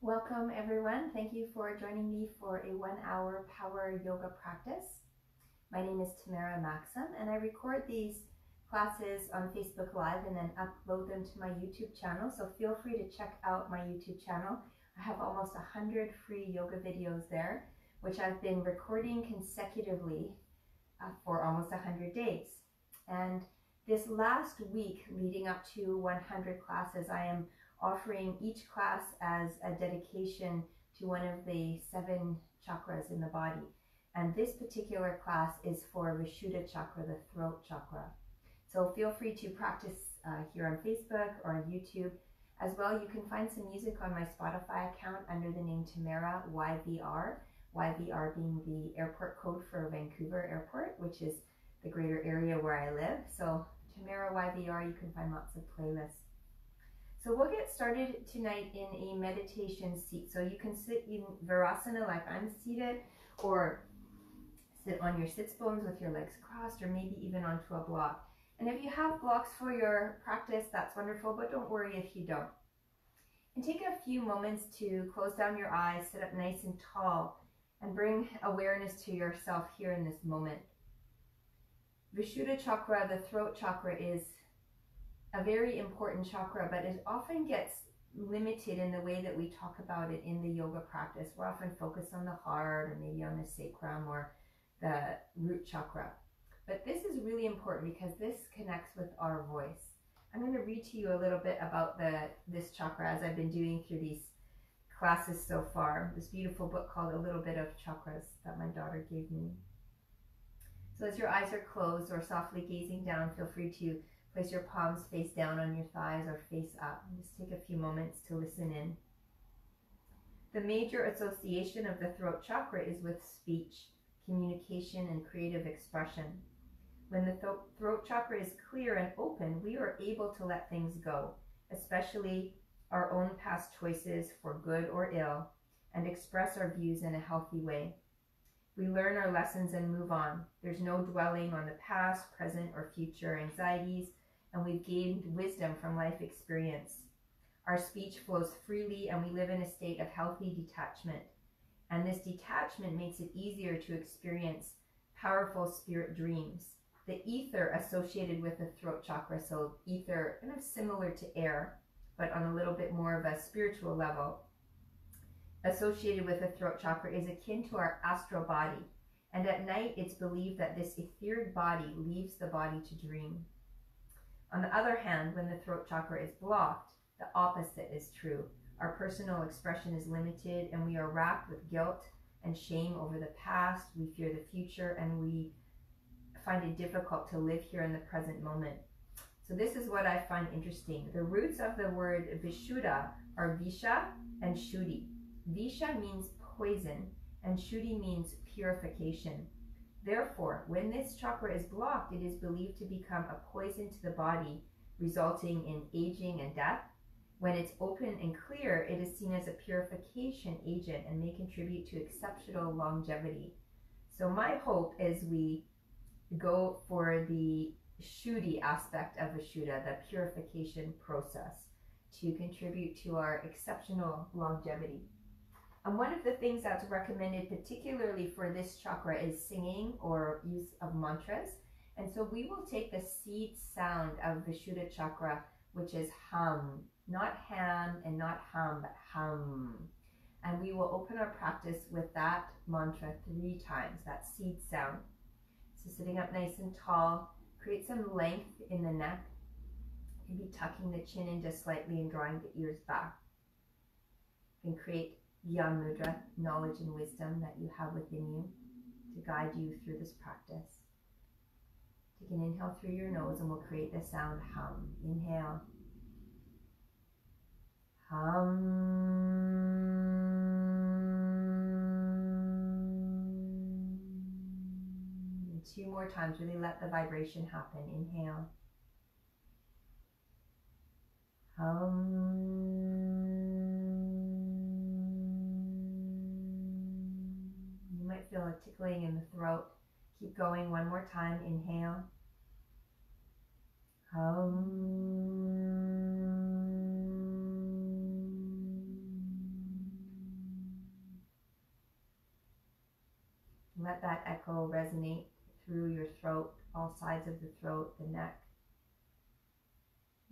Welcome everyone. Thank you for joining me for a 1-hour power yoga practice. My name is Tamara Maxim and I record these classes on Facebook Live and then upload them to my YouTube channel. So feel free to check out my YouTube channel. I have almost 100 free yoga videos there, which I've been recording consecutively for almost 100 days. And this last week leading up to 100 classes, I am offering each class as a dedication to one of the 7 chakras in the body. And this particular class is for Vishuddha chakra, the throat chakra. So feel free to practice here on Facebook or on YouTube. As well, you can find some music on my Spotify account under the name Tamara YVR, YVR being the airport code for Vancouver Airport, which is the greater area where I live. So Tamara YVR, you can find lots of playlists. So we'll get started tonight in a meditation seat. So you can sit in Virasana like I'm seated, or sit on your sits bones with your legs crossed, or maybe even onto a block. And if you have blocks for your practice, that's wonderful, but don't worry if you don't. And take a few moments to close down your eyes, sit up nice and tall, and bring awareness to yourself here in this moment. Vishuddha chakra, the throat chakra, is a very important chakra, but it often gets limited in the way that we talk about it in the yoga practice. We're often focused on the heart, or maybe on the sacrum or the root chakra. But this is really important because this connects with our voice. I'm going to read to you a little bit about this chakra as I've been doing through these classes so far. This beautiful book called A Little Bit of Chakras that my daughter gave me. So as your eyes are closed or softly gazing down, feel free to place your palms face down on your thighs or face up. And just take a few moments to listen in. The major association of the throat chakra is with speech, communication, and creative expression. When the throat chakra is clear and open, we are able to let things go, especially our own past choices for good or ill, and express our views in a healthy way. We learn our lessons and move on. There's no dwelling on the past, present, or future anxieties, and we've gained wisdom from life experience. Our speech flows freely, and we live in a state of healthy detachment. And this detachment makes it easier to experience powerful spirit dreams. The ether associated with the throat chakra, so ether kind of similar to air, but on a little bit more of a spiritual level, associated with the throat chakra is akin to our astral body. And at night, it's believed that this etheric body leaves the body to dream. On the other hand, when the throat chakra is blocked, the opposite is true. Our personal expression is limited, and we are racked with guilt and shame over the past. We fear the future, and we find it difficult to live here in the present moment. So this is what I find interesting. The roots of the word Vishuddha are Visha and Shuddhi. Visha means poison, and Shuddhi means purification. Therefore, when this chakra is blocked, it is believed to become a poison to the body, resulting in aging and death. When it's open and clear, it is seen as a purification agent and may contribute to exceptional longevity. So my hope is we go for the Shuddhi aspect of Vishuddha, the purification process, to contribute to our exceptional longevity. And one of the things that's recommended particularly for this chakra is singing or use of mantras. And so we will take the seed sound of Vishuddha chakra, which is hum, not ham and not hum, but hum. And we will open our practice with that mantra 3 times, that seed sound. So sitting up nice and tall, create some length in the neck. Maybe tucking the chin in just slightly and drawing the ears back. You can create Gyan Mudra, knowledge and wisdom that you have within you to guide you through this practice. Take an inhale through your nose and we'll create the sound hum. Inhale. Hum. And 2 more times, really let the vibration happen. Inhale. Hum. You might feel a tickling in the throat. Keep going 1 more time. Inhale. Hum. sides of the throat, the neck,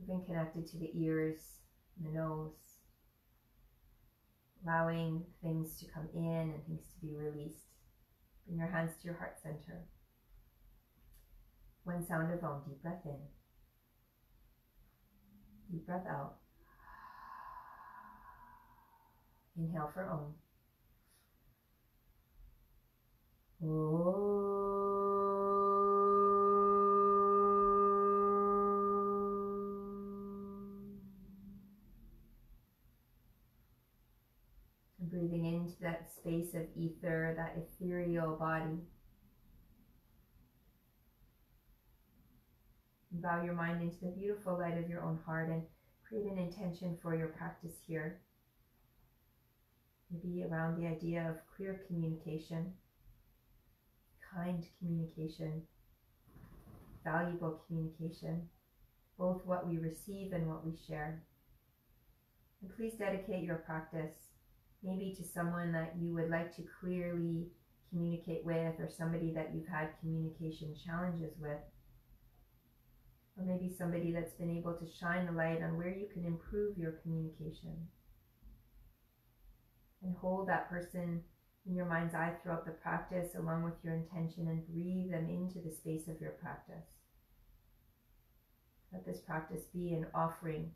even connected to the ears, the nose, allowing things to come in and things to be released. Bring your hands to your heart center. One sound of Om. Deep breath in. Deep breath out. Inhale for Om. And breathing into that space of ether, that ethereal body. And bow your mind into the beautiful light of your own heart and create an intention for your practice here. Maybe around the idea of clear communication, kind communication, valuable communication, both what we receive and what we share. And please dedicate your practice maybe to someone that you would like to clearly communicate with, or somebody that you've had communication challenges with, or maybe somebody that's been able to shine the light on where you can improve your communication. And hold that person in your mind's eye throughout the practice along with your intention, and breathe them into the space of your practice. Let this practice be an offering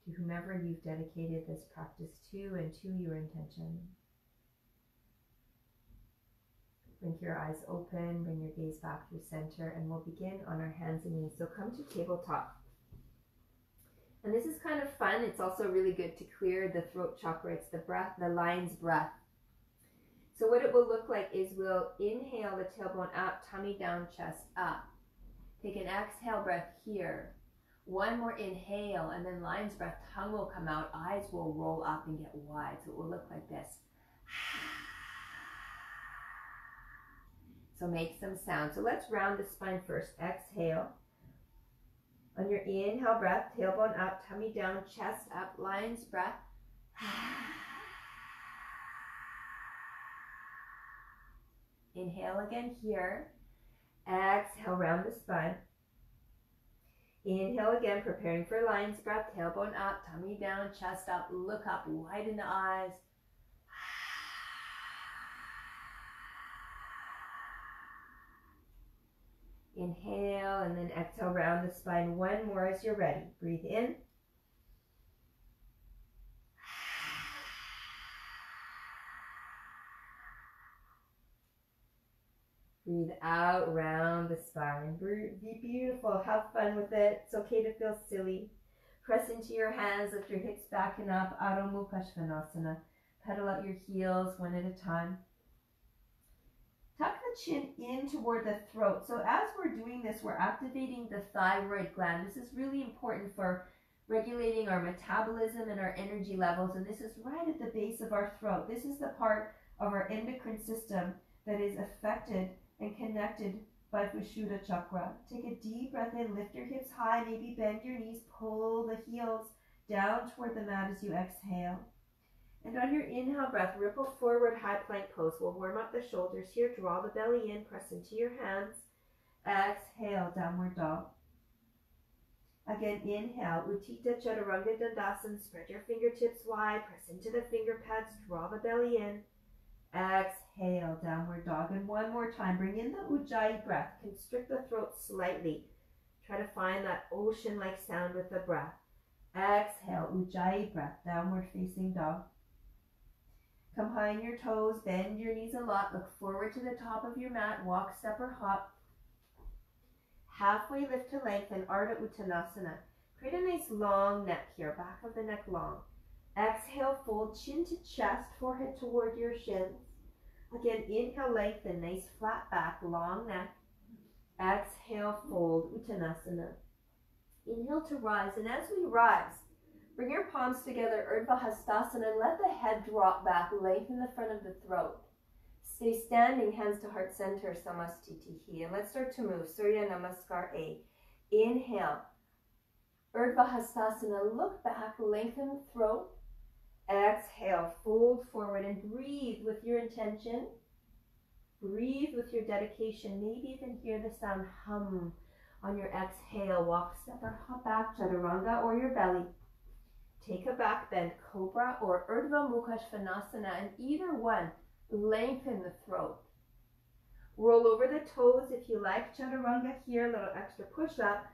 to whomever you've dedicated this practice to and to your intention. Blink your eyes open, bring your gaze back through center, and we'll begin on our hands and knees. So come to tabletop. And this is kind of fun. It's also really good to clear the throat chakra. It's the breath, the lion's breath. So what it will look like is we'll inhale the tailbone up, tummy down, chest up. Take an exhale breath here. One more inhale, and then lion's breath, tongue will come out, eyes will roll up and get wide. So it will look like this. So make some sound. So let's round the spine first. Exhale. On your inhale breath, tailbone up, tummy down, chest up, lion's breath. Inhale again here. Exhale, round the spine. Inhale again, preparing for lion's breath, tailbone up, tummy down, chest up, look up, widen the eyes. Inhale and then exhale, round the spine. One more as you're ready. Breathe in. Breathe out, round the spine. Be beautiful. Have fun with it. It's okay to feel silly. Press into your hands, lift your hips back and up. Adho Mukha Svanasana. Pedal out your heels one at a time. Tuck the chin in toward the throat. So as we're doing this, we're activating the thyroid gland. This is really important for regulating our metabolism and our energy levels. And this is right at the base of our throat. This is the part of our endocrine system that is affected and connected by Vishuddha chakra. Take a deep breath in, lift your hips high, maybe bend your knees, pull the heels down toward the mat as you exhale. And on your inhale breath, ripple forward, high plank pose. We'll warm up the shoulders here, draw the belly in, press into your hands. Exhale, downward dog. Again, inhale, Utthita Chaturanga Dandasana. Spread your fingertips wide, press into the finger pads, draw the belly in. Exhale, downward dog. And one more time, bring in the Ujjayi breath. Constrict the throat slightly. Try to find that ocean-like sound with the breath. Exhale, Ujjayi breath, downward facing dog. Come high on your toes, bend your knees a lot, look forward to the top of your mat, walk, step, or hop. Halfway lift to lengthen, Ardha Uttanasana. Create a nice long neck here, back of the neck long. Exhale, fold chin to chest, forehead toward your shins. Again, inhale, lengthen, nice flat back, long neck. Exhale, fold, Uttanasana. Inhale to rise, and as we rise, bring your palms together, Urdhva Hastasana, and let the head drop back, lengthen the front of the throat. Stay standing, hands to heart center, Samastitihi. And let's start to move, Surya Namaskar A. Inhale, Urdhva Hastasana, look back, lengthen the throat. Exhale, fold forward and breathe with your intention. Breathe with your dedication. Maybe even hear the sound hum on your exhale. Walk, step, or hop back, chaturanga, or your belly. Take a back bend, cobra or Urdhva Mukha Svanasana, and either one, lengthen the throat. Roll over the toes if you like. Chaturanga here, a little extra push up.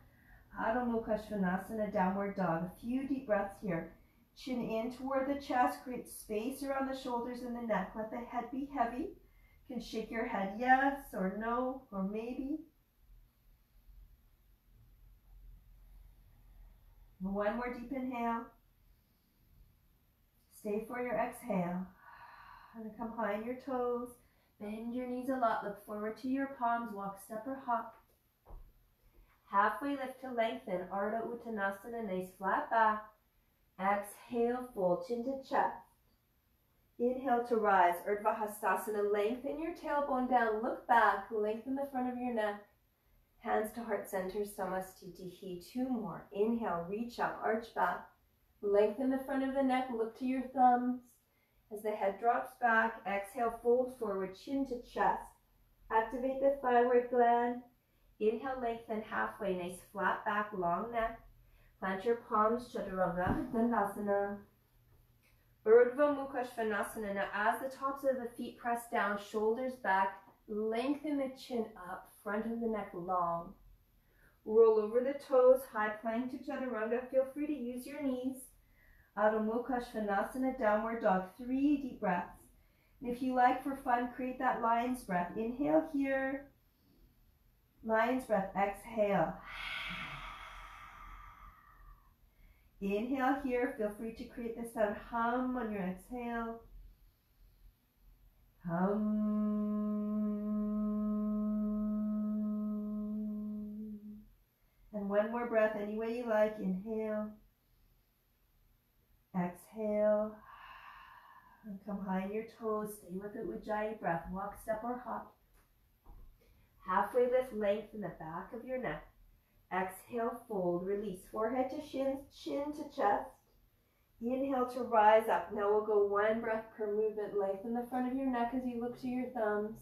Adho Mukha Svanasana, downward dog. A few deep breaths here. Chin in toward the chest, create space around the shoulders and the neck. Let the head be heavy. You can shake your head yes or no or maybe. One more deep inhale. Stay for your exhale. And come high on your toes. Bend your knees a lot. Look forward to your palms. Walk, step, or hop. Halfway lift to lengthen. Ardha Uttanasana, nice flat back. Exhale, fold chin to chest. Inhale to rise. Urdhva Hastasana, lengthen your tailbone down. Look back. Lengthen the front of your neck. Hands to heart center, Samastitihi. Two more. Inhale, reach up, arch back. Lengthen the front of the neck. Look to your thumbs. As the head drops back, exhale, fold forward, chin to chest. Activate the thyroid gland. Inhale, lengthen halfway. Nice flat back, long neck. Plant your palms, Chaturanga, Dandasana. Urdhva Mukha Svanasana. Now as the tops of the feet press down, shoulders back, lengthen the chin up, front of the neck long. Roll over the toes, high plank to Chaturanga. Feel free to use your knees. Adho Mukha Svanasana, downward dog. 3 deep breaths. And if you like, for fun, create that lion's breath. Inhale here. Lion's breath. Exhale. Inhale here. Feel free to create the sound hum on your exhale. Hum. And one more breath any way you like. Inhale. Exhale. And come high on your toes. Stay with the Ujjayi breath. Walk, step, or hop. Halfway lift, lengthen the back of your neck. Exhale, fold, release. Forehead to shin, chin to chest. Inhale to rise up. Now we'll go one breath per movement. Lengthen the front of your neck as you look to your thumbs.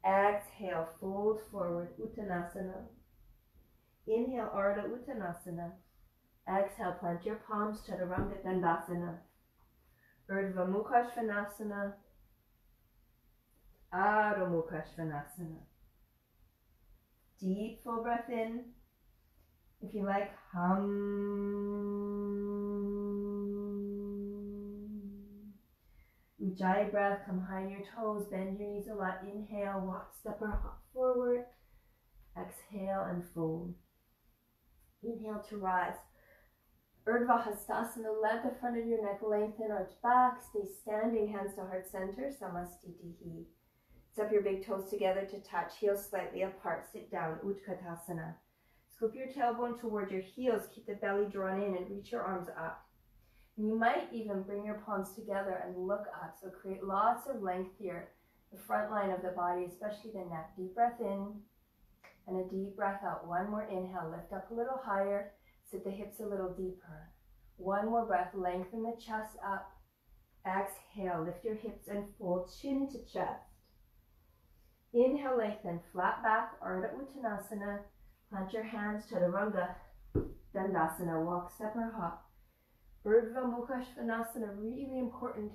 Exhale, fold forward, Uttanasana. Inhale, Ardha Uttanasana. Exhale, plant your palms, Chaturanga Dandasana. Urdhva Mukha Svanasana. Adho Mukha Svanasana. Deep full breath in. If you like, hum. Ujjayi breath, come high on your toes, bend your knees a lot. Inhale, walk, step, or hop forward. Exhale and fold. Inhale to rise. Urdhva Hastasana, let the front of your neck lengthen, arch back, stay standing, hands to heart center, Samastitihi. Step your big toes together to touch, heels slightly apart, sit down, Utkatasana. Scoop your tailbone toward your heels, keep the belly drawn in and reach your arms up. And you might even bring your palms together and look up, so create lots of length here, the front line of the body, especially the neck. Deep breath in and a deep breath out. One more inhale, lift up a little higher. Sit the hips a little deeper. One more breath, lengthen the chest up. Exhale, lift your hips and fold chin to chest. Inhale, lengthen, flat back, Ardha Uttanasana. Plant your hands, Chaturanga Dandasana. Walk, step, or hop. Urdhva Mukha Svanasana, really important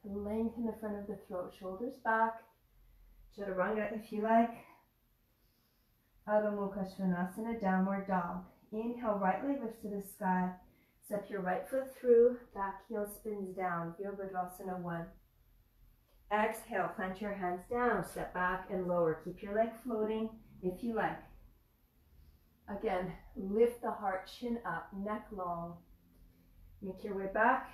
to lengthen the front of the throat. Shoulders back. Chaturanga if you like. Adho Mukha Svanasana, downward dog. Inhale, right leg lifts to the sky. Step your right foot through, back heel spins down. Virabhadrasana 1. Exhale, plant your hands down, step back and lower. Keep your leg floating if you like. Again, lift the heart, chin up, neck long. Make your way back.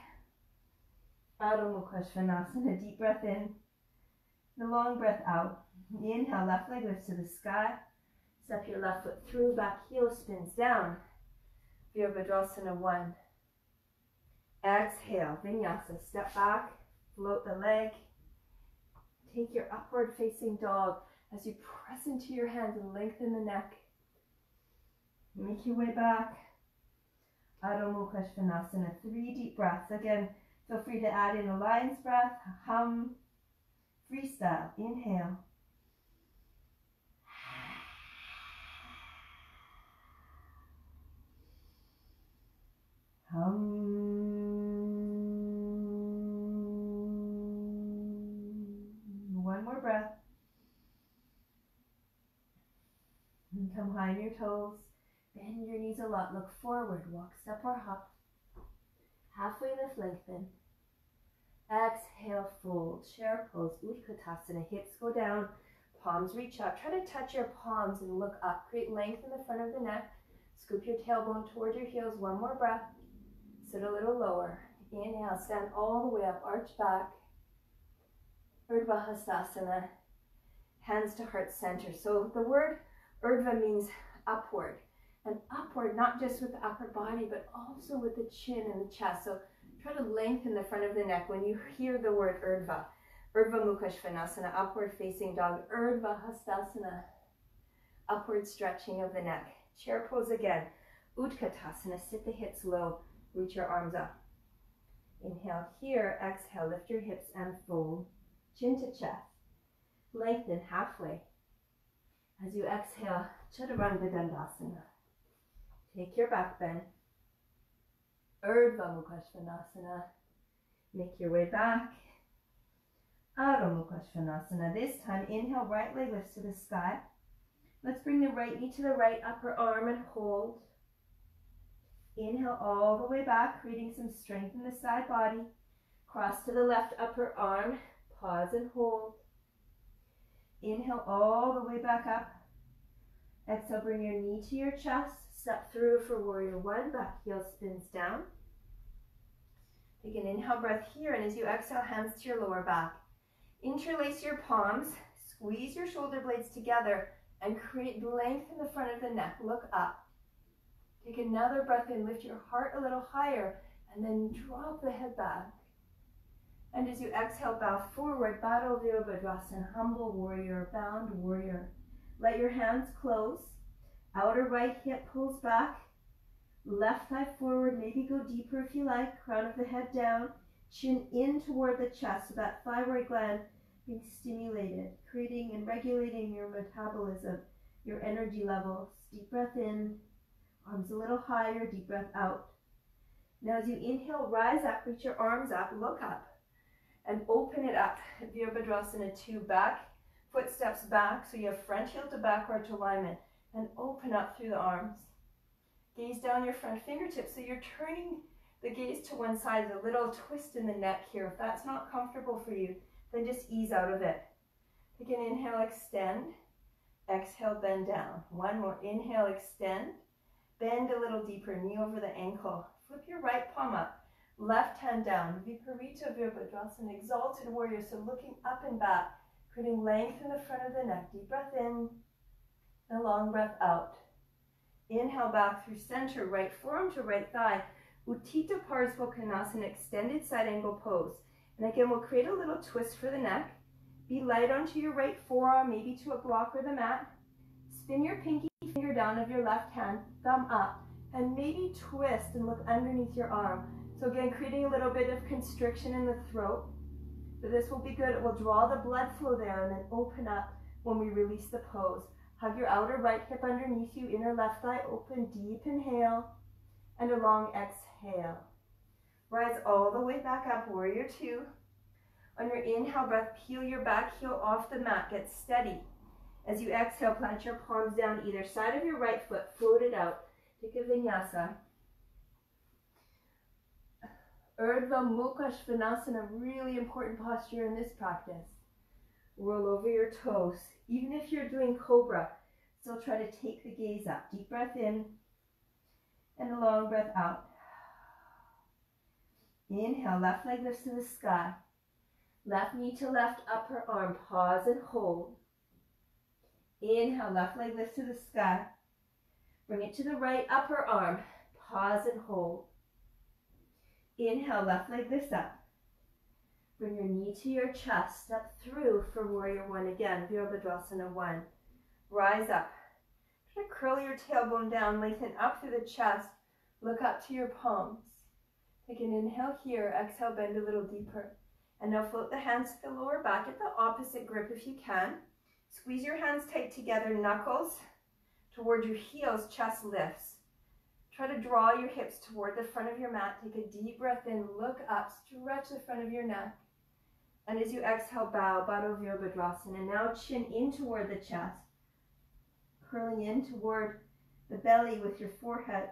Adho Mukha Svanasana, deep breath in. The long breath out. Inhale, left leg lifts to the sky. Step your left foot through, back heel spins down. Virabhadrasana 1. Exhale, Vinyasa, step back, float the leg. Take your upward facing dog as you press into your hands and lengthen the neck. Make your way back. Adho Mukha Svanasana, 3 deep breaths. Again, feel free to add in a lion's breath, hum, freestyle. Inhale. Come high on your toes. Bend your knees a lot. Look forward. Walk, step, or hop. Halfway lift, lengthen. Exhale, fold. Chair pose, Utkatasana. Hips go down. Palms reach up. Try to touch your palms and look up. Create length in the front of the neck. Scoop your tailbone towards your heels. One more breath. Sit a little lower. Inhale, stand all the way up. Arch back. Urdhva Hastasana. Hands to heart center. So the word Urdhva means upward. And upward, not just with the upper body, but also with the chin and the chest. So try to lengthen the front of the neck when you hear the word Urdhva. Urdhva Mukha Svanasana, upward facing dog. Urdhva Hastasana, upward stretching of the neck. Chair pose again. Utkatasana, sit the hips low. Reach your arms up. Inhale here, exhale, lift your hips and fold. Chin to chest. Lengthen halfway. As you exhale, Chaturanga Dandasana. Take your back bend. Urdhva Mukha Svanasana. Make your way back. Adho Mukha Svanasana. This time, inhale, right leg lifts to the sky. Let's bring the right knee to the right upper arm and hold. Inhale all the way back, creating some strength in the side body. Cross to the left upper arm. Pause and hold. Inhale all the way back up. Exhale, bring your knee to your chest. Step through for warrior one. Back heel spins down. Take an inhale breath here, and as you exhale, hands to your lower back. Interlace your palms, squeeze your shoulder blades together, and create length in the front of the neck. Look up. Take another breath in, lift your heart a little higher, and then drop the head back. And as you exhale, bow forward, Baddha Virabhadrasana, humble warrior, bound warrior. Let your hands close. Outer right hip pulls back. Left thigh forward, maybe go deeper if you like. Crown of the head down. Chin in toward the chest, so that thyroid gland being stimulated, creating and regulating your metabolism, your energy levels. Deep breath in, arms a little higher, deep breath out. Now as you inhale, rise up, reach your arms up, look up, and open it up. Virabhadrasana 2, back, footsteps back, so you have front heel to back arch alignment, and open up through the arms. Gaze down your front fingertips, so you're turning the gaze to one side, a little twist in the neck here. If that's not comfortable for you, then just ease out of it. Take an inhale, extend. Exhale, bend down. One more. Inhale, extend. Bend a little deeper, knee over the ankle. Flip your right palm up. Left hand down. Viparita Virabhadrasana, exalted warrior. So looking up and back, creating length in the front of the neck. Deep breath in, and a long breath out. Inhale back through center, right forearm to right thigh. Utthita Parsvakonasana, extended side angle pose. And again, we'll create a little twist for the neck. Be light onto your right forearm, maybe to a block or the mat. Spin your pinky finger down of your left hand, thumb up, and maybe twist and look underneath your arm. So again, creating a little bit of constriction in the throat. But this will be good. It will draw the blood flow there and then open up when we release the pose. Hug your outer right hip underneath you, inner left thigh open, deep inhale, and a long exhale. Rise all the way back up, warrior 2. On your inhale breath, peel your back heel off the mat, get steady. As you exhale, plant your palms down either side of your right foot, float it out. Take a vinyasa. Urdhva Mukha Svanasana, really important posture in this practice. Roll over your toes. Even if you're doing cobra, still try to take the gaze up. Deep breath in and a long breath out. Inhale, left leg lifts to the sky. Left knee to left upper arm. Pause and hold. Inhale, left leg lifts to the sky. Bring it to the right upper arm. Pause and hold. Inhale, left leg lifts up. Bring your knee to your chest. Step through for warrior 1 again. Virabhadrasana 1. Rise up. Try to curl your tailbone down. Lengthen up through the chest. Look up to your palms. Take an inhale here. Exhale, bend a little deeper. And now float the hands to the lower back. Get the opposite grip if you can. Squeeze your hands tight together. Knuckles toward your heels. Chest lifts. Try to draw your hips toward the front of your mat. Take a deep breath in. Look up. Stretch the front of your neck. And as you exhale, bow, Baddha Virabhadrasana. And now chin in toward the chest. curling in toward the belly with your forehead.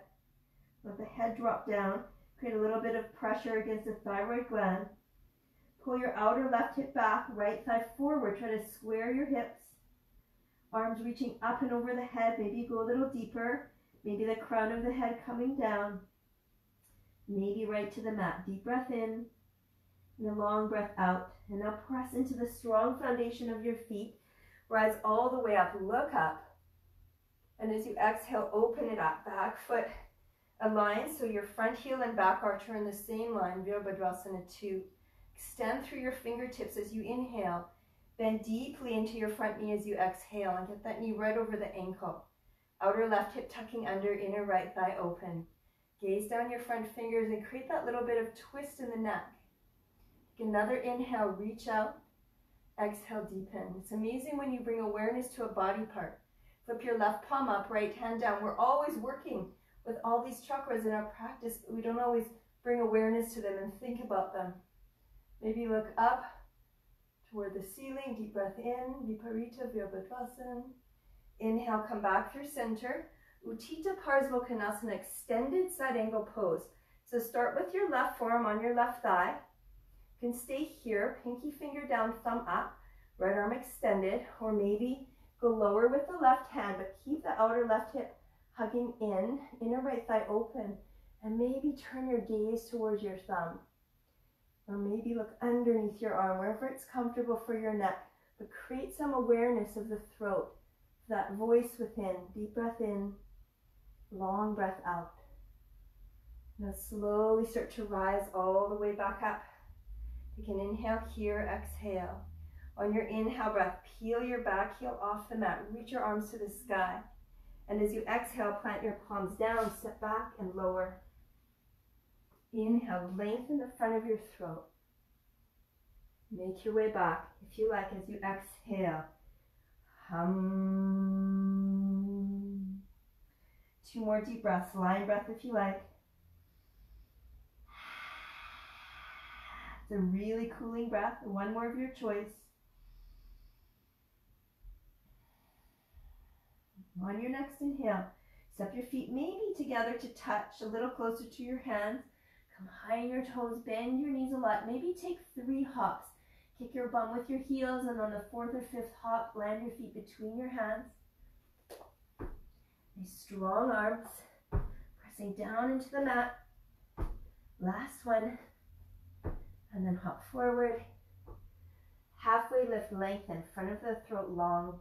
Let the head drop down. Create a little bit of pressure against the thyroid gland. Pull your outer left hip back, right thigh forward. Try to square your hips. Arms reaching up and over the head. Maybe go a little deeper. Maybe the crown of the head coming down. Maybe right to the mat. Deep breath in and a long breath out. And now press into the strong foundation of your feet. Rise all the way up. Look up. And as you exhale, open it up. Back foot aligns, so your front heel and back arch are in the same line. Virabhadrasana 2. Extend through your fingertips as you inhale. Bend deeply into your front knee as you exhale, and get that knee right over the ankle. Outer left hip tucking under, inner right thigh open. Gaze down your front fingers and create that little bit of twist in the neck. Take another inhale, reach out. Exhale, deepen. It's amazing when you bring awareness to a body part. Flip your left palm up, right hand down. We're always working with all these chakras in our practice, but we don't always bring awareness to them and think about them. Maybe look up toward the ceiling. Deep breath in, Viparita Virabhadrasana. Inhale, come back through center. Utthita Parsvakonasana, extended side angle pose. So start with your left forearm on your left thigh. You can stay here, pinky finger down, thumb up, right arm extended, or maybe go lower with the left hand, but keep the outer left hip hugging in, inner right thigh open, and maybe turn your gaze towards your thumb. Or maybe look underneath your arm, wherever it's comfortable for your neck, but create some awareness of the throat, that voice within. Deep breath in, long breath out. Now slowly start to rise all the way back up. Take an inhale here, exhale. On your inhale breath, peel your back heel off the mat, reach your arms to the sky. And as you exhale, plant your palms down, step back and lower. Inhale, lengthen the front of your throat. Make your way back, if you like, as you exhale. Hum. 2 more deep breaths, lion breath if you like. It's a really cooling breath, 1 more of your choice. On your next inhale, step your feet maybe together to touch, a little closer to your hands. Come high in your toes, bend your knees a lot. Maybe take 3 hops. Kick your bum with your heels, and on the 4th or 5th hop, land your feet between your hands. Nice strong arms, pressing down into the mat. Last one, and then hop forward. Halfway lift, lengthen, front of the throat long.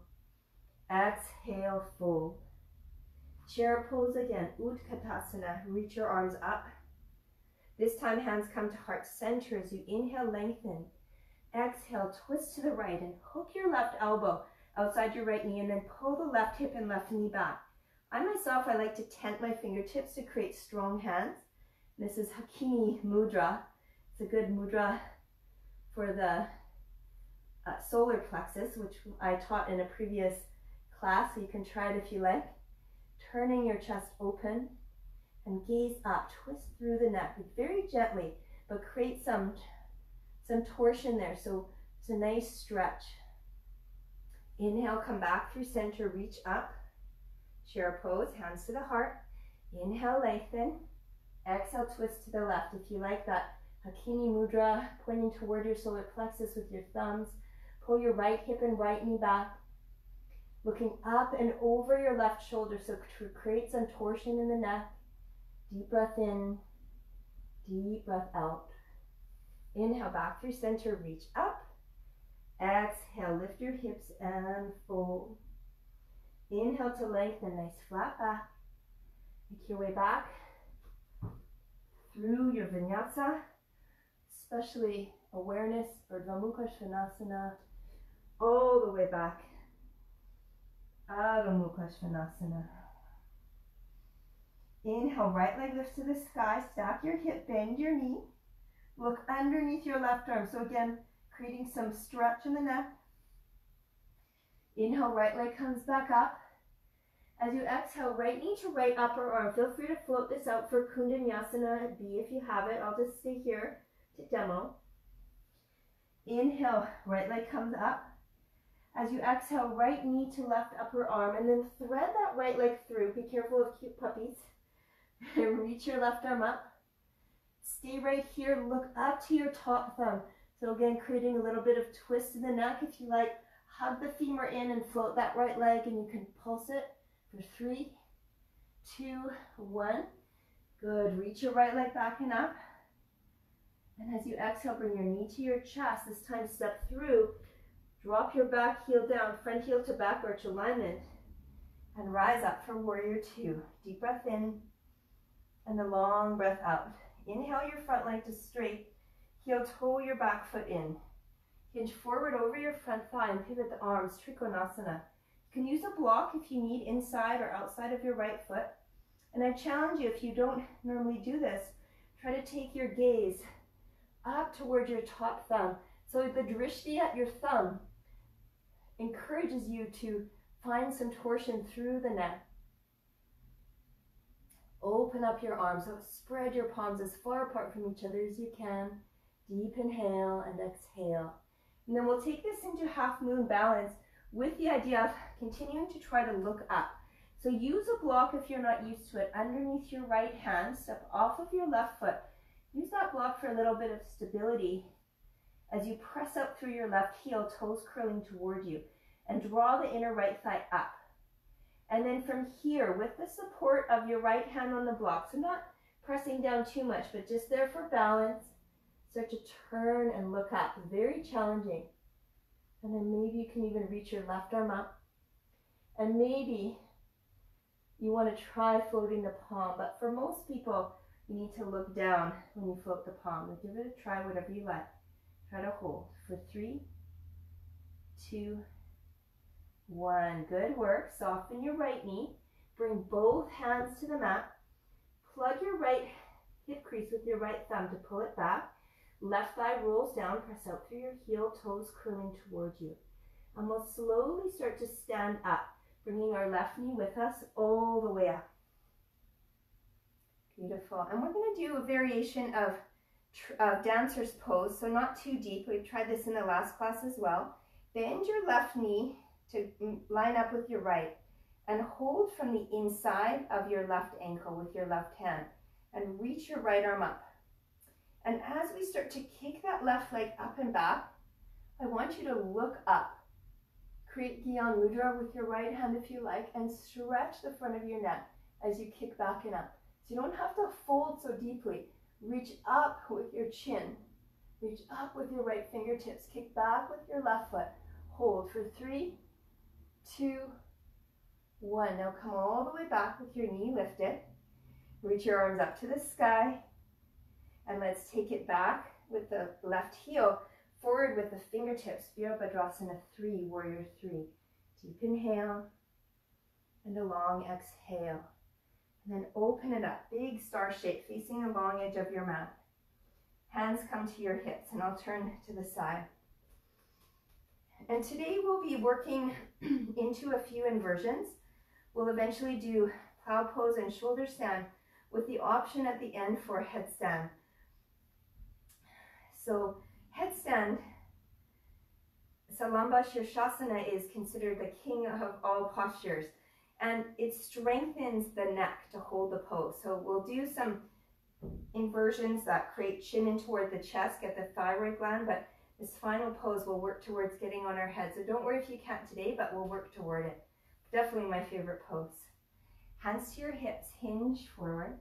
Exhale, fold. Chair pose again, Utkatasana. Reach your arms up. This time hands come to heart center as you inhale, lengthen. Exhale, twist to the right and hook your left elbow outside your right knee, and then pull the left hip and left knee back. I myself, I like to tent my fingertips to create strong hands. This is Hakini Mudra. It's a good mudra for the solar plexus, which I taught in a previous class, so you can try it if you like. Turning your chest open and gaze up, twist through the neck very gently, but create some torsion there, so it's a nice stretch. Inhale, come back through center, reach up, chair pose, hands to the heart. Inhale, lengthen. Exhale, twist to the left. If you like that Hakini Mudra, pointing toward your solar plexus with your thumbs, pull your right hip and right knee back, looking up and over your left shoulder, so to create some torsion in the neck. Deep breath in, deep breath out. Inhale, back through center, reach up. Exhale, lift your hips and fold. Inhale to lengthen, nice flat back. Make your way back through your vinyasa, especially awareness, Urdhva Mukha Svanasana, all the way back. Adho Mukha Svanasana. Inhale, right leg lifts to the sky, stack your hip, bend your knee. Look underneath your left arm. So again, creating some stretch in the neck. Inhale, right leg comes back up. As you exhale, right knee to right upper arm. Feel free to float this out for Kundanyasana B if you have it. I'll just stay here to demo. Inhale, right leg comes up. As you exhale, right knee to left upper arm, and then thread that right leg through. Be careful of cute puppies. And reach your left arm up. Stay right here, look up to your top thumb. So again, creating a little bit of twist in the neck. If you like, hug the femur in and float that right leg, and you can pulse it for 3, 2, 1. Good, reach your right leg back and up. And as you exhale, bring your knee to your chest. This time step through, drop your back heel down, front heel to back arch alignment, and rise up for warrior 2. Deep breath in, and a long breath out. Inhale your front leg to straight, heel toe your back foot in. Hinge forward over your front thigh and pivot the arms, Trikonasana. You can use a block if you need inside or outside of your right foot. And I challenge you, if you don't normally do this, try to take your gaze up towards your top thumb. So the drishti at your thumb encourages you to find some torsion through the neck. Open up your arms, so spread your palms as far apart from each other as you can. Deep inhale and exhale. And then we'll take this into half moon balance with the idea of continuing to try to look up. So use a block if you're not used to it underneath your right hand, step off of your left foot. Use that block for a little bit of stability as you press up through your left heel, toes curling toward you, and draw the inner right thigh up. And then from here, with the support of your right hand on the block, so not pressing down too much, but just there for balance, start to turn and look up. Very challenging. And then maybe you can even reach your left arm up. And maybe you want to try floating the palm, but for most people, you need to look down when you float the palm. Give it a try, whatever you like. Try to hold for 3, 2, 1. Good work. Soften your right knee. Bring both hands to the mat. Plug your right hip crease with your right thumb to pull it back. Left thigh rolls down. Press out through your heel, toes curling towards you. And we'll slowly start to stand up, bringing our left knee with us all the way up. Beautiful. And we're going to do a variation of dancer's pose, so not too deep. We've tried this in the last class as well. Bend your left knee to line up with your right, and hold from the inside of your left ankle with your left hand, and reach your right arm up. And as we start to kick that left leg up and back, I want you to look up. Create Gyan Mudra with your right hand if you like, and stretch the front of your neck as you kick back and up. So you don't have to fold so deeply. Reach up with your chin. Reach up with your right fingertips. Kick back with your left foot. Hold for 3, 2, 1. Now come all the way back with your knee lifted. Reach your arms up to the sky. And let's take it back with the left heel forward with the fingertips. Virabhadrasana 3, warrior 3. Deep inhale and a long exhale. And then open it up, big star shape facing the long edge of your mat. Hands come to your hips, and I'll turn to the side. And today we'll be working into a few inversions. We'll eventually do plow pose and shoulder stand with the option at the end for headstand. So headstand, Salamba Shirshasana, is considered the king of all postures, and it strengthens the neck to hold the pose. So we'll do some inversions that create chin in toward the chest, get the thyroid gland, but this final pose will work towards getting on our head. So don't worry if you can't today, but we'll work toward it. Definitely my favorite pose. Hands to your hips, hinge forward,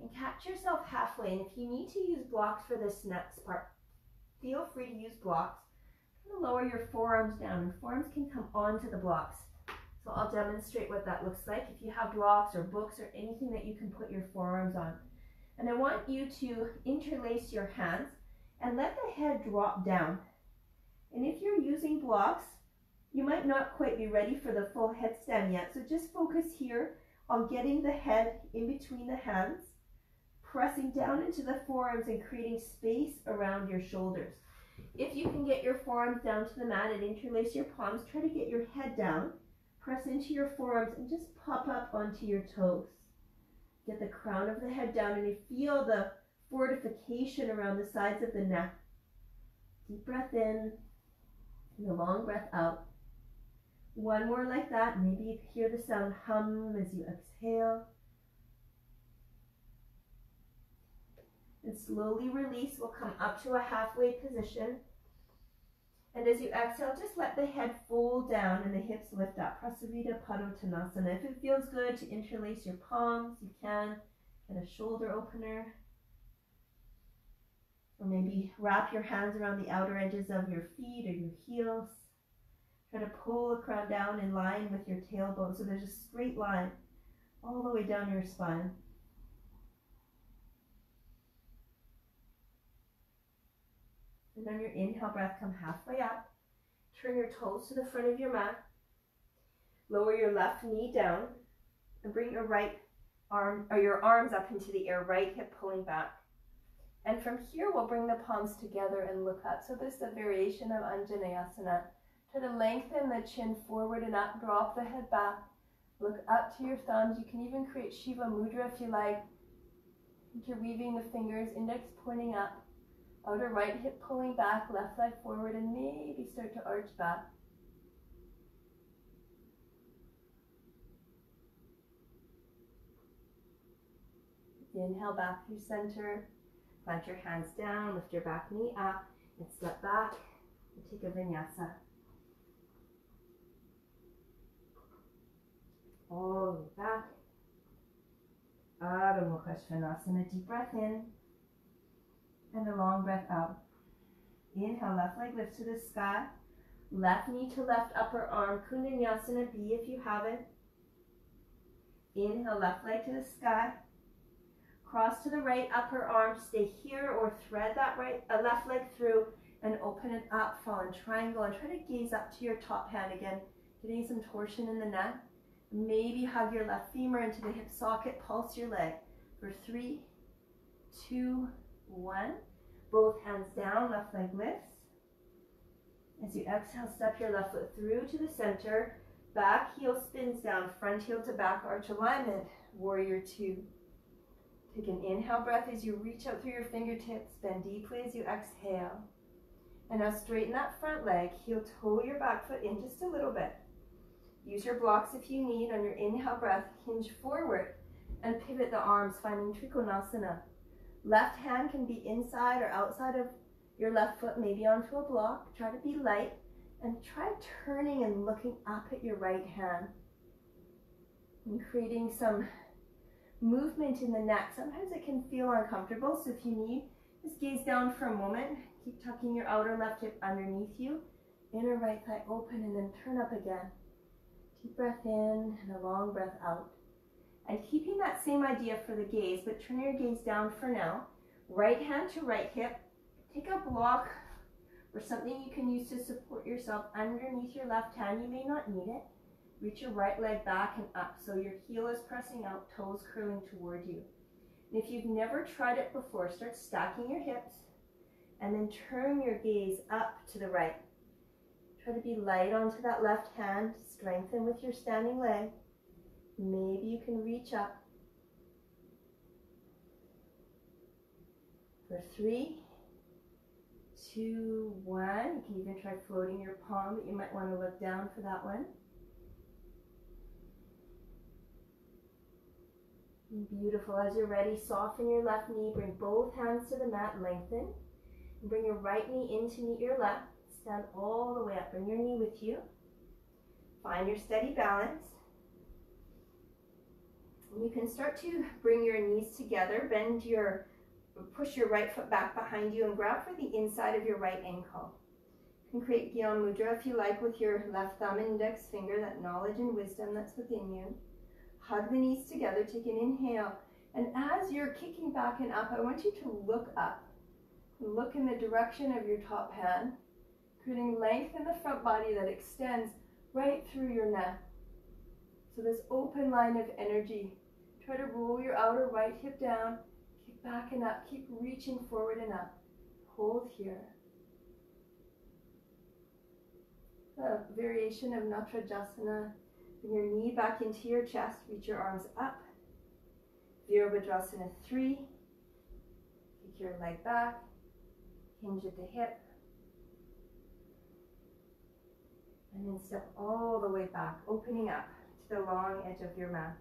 and catch yourself halfway. And if you need to use blocks for this next part, feel free to use blocks. Lower your forearms down, and forearms can come onto the blocks. So I'll demonstrate what that looks like if you have blocks or books or anything that you can put your forearms on. And I want you to interlace your hands and let the head drop down. And if you're using blocks, you might not quite be ready for the full headstand yet. So just focus here on getting the head in between the hands, pressing down into the forearms and creating space around your shoulders. If you can get your forearms down to the mat and interlace your palms, try to get your head down, press into your forearms, and just pop up onto your toes. Get the crown of the head down, and you feel the fortification around the sides of the neck. Deep breath in and a long breath out. One more like that. Maybe you hear the sound hum as you exhale. And slowly release. We'll come up to a halfway position. And as you exhale, just let the head fold down and the hips lift up. Prasarita Padottanasana. If it feels good to interlace your palms, you can. Get a shoulder opener. Or maybe wrap your hands around the outer edges of your feet or your heels. Try to pull the crown down in line with your tailbone so there's a straight line all the way down your spine. And on your inhale breath, come halfway up. Turn your toes to the front of your mat. Lower your left knee down and bring your right arm or your arms up into the air, right hip pulling back. And from here, we'll bring the palms together and look up. So this is a variation of Anjaneyasana. Try to lengthen the chin forward and up, drop the head back. Look up to your thumbs. You can even create Shiva Mudra if you like. Interweaving the fingers, index pointing up. Outer right hip pulling back, left leg forward, and maybe start to arch back. Inhale back through center. Plant your hands down, lift your back knee up, and step back and take a vinyasa. All the way back. Adho Mukha Svanasana. Deep breath in. And a long breath out. Inhale, left leg lifts to the sky. Left knee to left upper arm. Kundanyasana B if you have it. Inhale, left leg to the sky. Cross to the right upper arm. Stay here or thread that left leg through and open it up. Fall in triangle and try to gaze up to your top hand again. Getting some torsion in the neck. Maybe hug your left femur into the hip socket. Pulse your leg for 3, 2, 1. Both hands down, left leg lifts. As you exhale, step your left foot through to the center. Back heel spins down, front heel to back arch alignment. Warrior 2. Take an inhale breath as you reach out through your fingertips. Bend deeply as you exhale. And now straighten that front leg. Heel toe your back foot in just a little bit. Use your blocks if you need. On your inhale breath, hinge forward and pivot the arms, finding Trikonasana. Left hand can be inside or outside of your left foot, maybe onto a block. Try to be light and try turning and looking up at your right hand and creating some movement in the neck. Sometimes it can feel uncomfortable, so if you need, just gaze down for a moment. Keep tucking your outer left hip underneath you. Inner right thigh open and then turn up again. Deep breath in and a long breath out. And keeping that same idea for the gaze, but turn your gaze down for now. Right hand to right hip. Take a block or something you can use to support yourself underneath your left hand. You may not need it. Reach your right leg back and up so your heel is pressing out, toes curling toward you. And if you've never tried it before, start stacking your hips and then turn your gaze up to the right. Try to be light onto that left hand. Strengthen with your standing leg. Maybe you can reach up. For 3, 2, 1. You can even try floating your palm, but you might want to look down for that one. Beautiful. As you're ready, soften your left knee. Bring both hands to the mat. Lengthen. And bring your right knee in to meet your left. Stand all the way up. Bring your knee with you. Find your steady balance. And you can start to bring your knees together. Push your right foot back behind you and grab for the inside of your right ankle. You can create Gyan Mudra if you like with your left thumb and index finger, that knowledge and wisdom that's within you. Hug the knees together, take an inhale. And as you're kicking back and up, I want you to look up. Look in the direction of your top hand, creating length in the front body that extends right through your neck. So this open line of energy. Try to roll your outer right hip down, kick back and up, keep reaching forward and up. Hold here. A variation of Natrajasana. Bring your knee back into your chest, reach your arms up. Virabhadrasana 3. Kick your leg back, hinge at the hip. And then step all the way back, opening up to the long edge of your mat.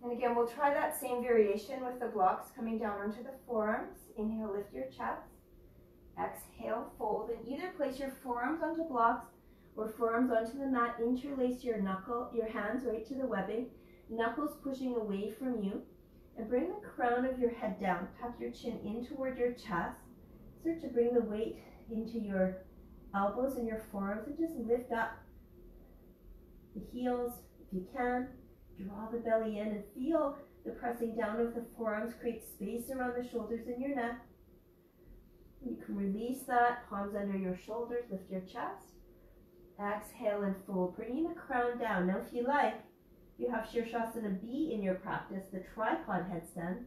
And again, we'll try that same variation with the blocks coming down onto the forearms. Inhale, lift your chest. Exhale, fold. And either place your forearms onto blocks or forearms onto the mat. Interlace your hands right to the webbing. Knuckles pushing away from you. And bring the crown of your head down. Tuck your chin in toward your chest. Start to bring the weight into your elbows and your forearms and just lift up the heels if you can. Draw the belly in and feel the pressing down of the forearms create space around the shoulders and your neck. You can release that, palms under your shoulders, lift your chest. Exhale and fold, bringing the crown down. Now if you like, you have Shirshasana B in your practice, the tripod headstand.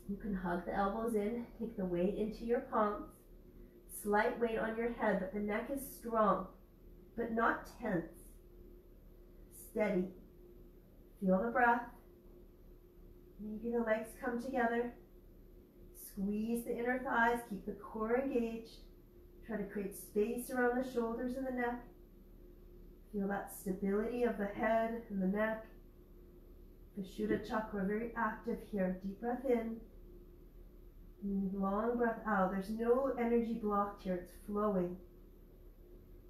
You can hug the elbows in, take the weight into your palms. Slight weight on your head, but the neck is strong, but not tense. Steady. Feel the breath. Maybe the legs come together. Squeeze the inner thighs, keep the core engaged. Try to create space around the shoulders and the neck. Feel that stability of the head and the neck. Vishuddha chakra, very active here. Deep breath in. Long breath out. There's no energy blocked here. It's flowing.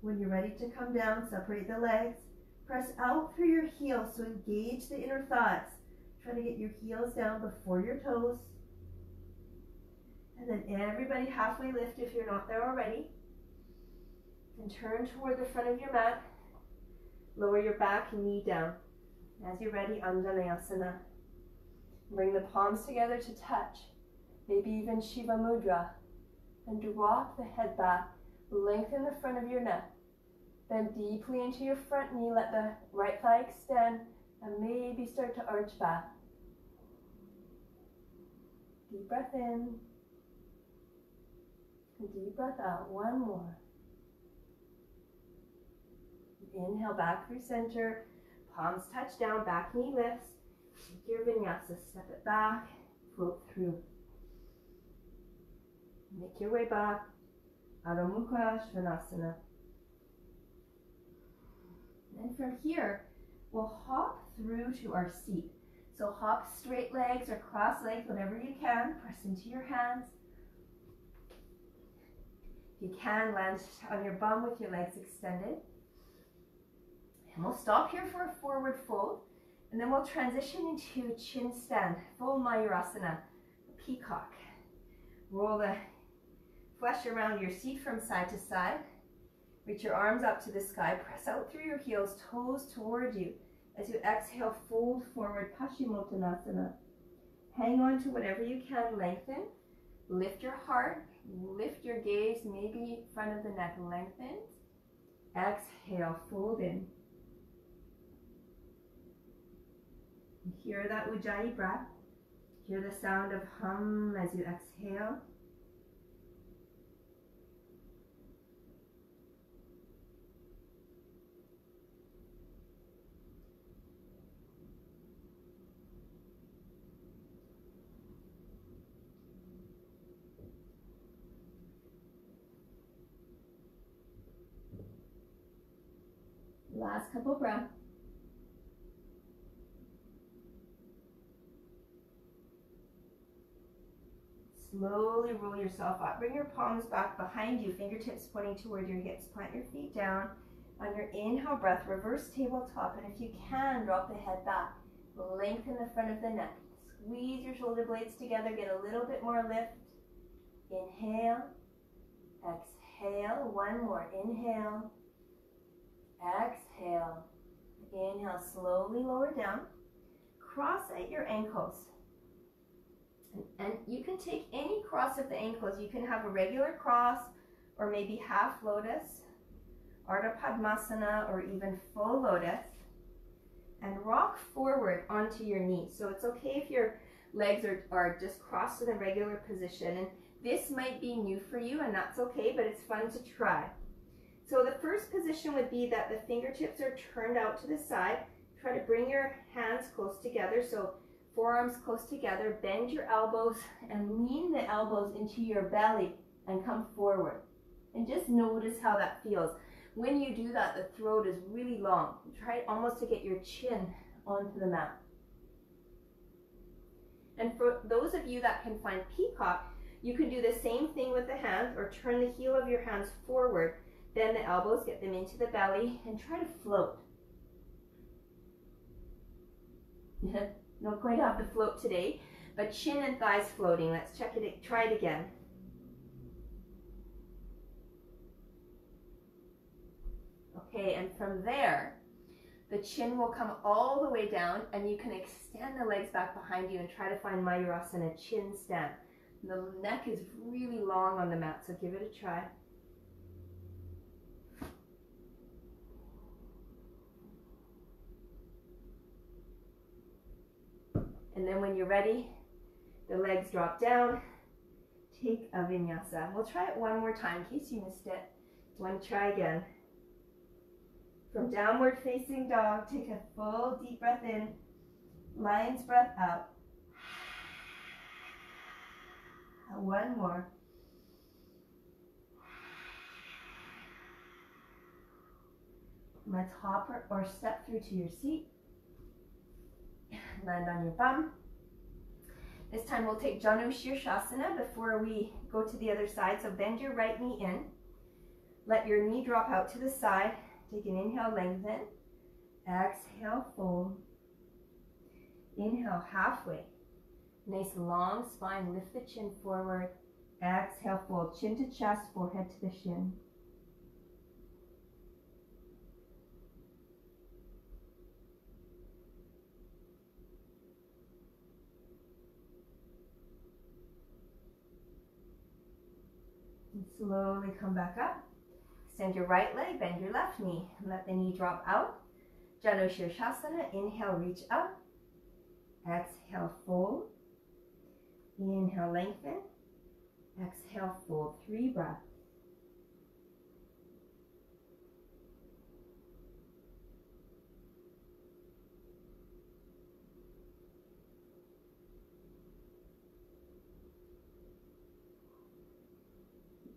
When you're ready to come down, separate the legs. Press out through your heels, so engage the inner thighs. Try to get your heels down before your toes. And then everybody halfway lift if you're not there already. And turn toward the front of your mat. Lower your back and knee down. As you're ready, Anjaneyasana. Bring the palms together to touch. Maybe even Shiva Mudra. And drop the head back. Lengthen the front of your neck. Bend deeply into your front knee. Let the right thigh extend. And maybe start to arch back. Deep breath in. And deep breath out. One more. Inhale back through center. Palms touch down. Back knee lifts. Take your vinyasa. Step it back. Float through. Make your way back. Adho Mukha Svanasana. And from here, we'll hop through to our seat. So hop straight legs or cross legs, whatever you can. Press into your hands. If you can, land on your bum with your legs extended. And we'll stop here for a forward fold. And then we'll transition into chin stand, full Mayurasana, peacock. Roll the flesh around your seat from side to side. Reach your arms up to the sky. Press out through your heels, toes toward you. As you exhale, fold forward, Paschimottanasana. Hang on to whatever you can, lengthen. Lift your heart, lift your gaze, maybe front of the neck lengthens. Exhale, fold in. Hear that Ujjayi breath. Hear the sound of hum as you exhale. Last couple breaths. Slowly roll yourself up. Bring your palms back behind you, fingertips pointing toward your hips. Plant your feet down. On your inhale breath, reverse tabletop. And if you can, drop the head back. Lengthen the front of the neck. Squeeze your shoulder blades together. Get a little bit more lift. Inhale. Exhale. One more. Inhale. Exhale. Inhale. Slowly lower down. Cross at your ankles. And you can take any cross of the ankles. You can have a regular cross or maybe half lotus, Ardha Padmasana, or even full lotus. And rock forward onto your knees. So it's okay if your legs are just crossed in a regular position. And this might be new for you, and that's okay, but it's fun to try. So the first position would be that the fingertips are turned out to the side. Try to bring your hands close together. So forearms close together, bend your elbows and lean the elbows into your belly and come forward. And just notice how that feels. When you do that, the throat is really long. Try almost to get your chin onto the mat. And for those of you that can find peacock, you can do the same thing with the hands, or turn the heel of your hands forward, bend the elbows, get them into the belly, and try to float. Not quite have the float today, but chin and thighs floating. Let's check it, try it again. Okay, and from there, the chin will come all the way down, and you can extend the legs back behind you and try to find Mayurasana, chin stand. The neck is really long on the mat, so give it a try. And then when you're ready, the legs drop down, take a vinyasa. We'll try it one more time in case you missed it. Want to try again. From downward facing dog, take a full deep breath in, lion's breath out. One more. Let's hop or step through to your seat. Land on your bum. This time we'll take Janu Shirshasana before we go to the other side. So bend your right knee in. Let your knee drop out to the side. Take an inhale, lengthen. Exhale, fold. Inhale, halfway. Nice long spine, lift the chin forward. Exhale, fold, chin to chest, forehead to the shin. And slowly come back up. Extend your right leg, bend your left knee. Let the knee drop out. Janu Shirshasana, inhale, reach up. Exhale, fold. Inhale, lengthen. Exhale, fold. 3 breaths.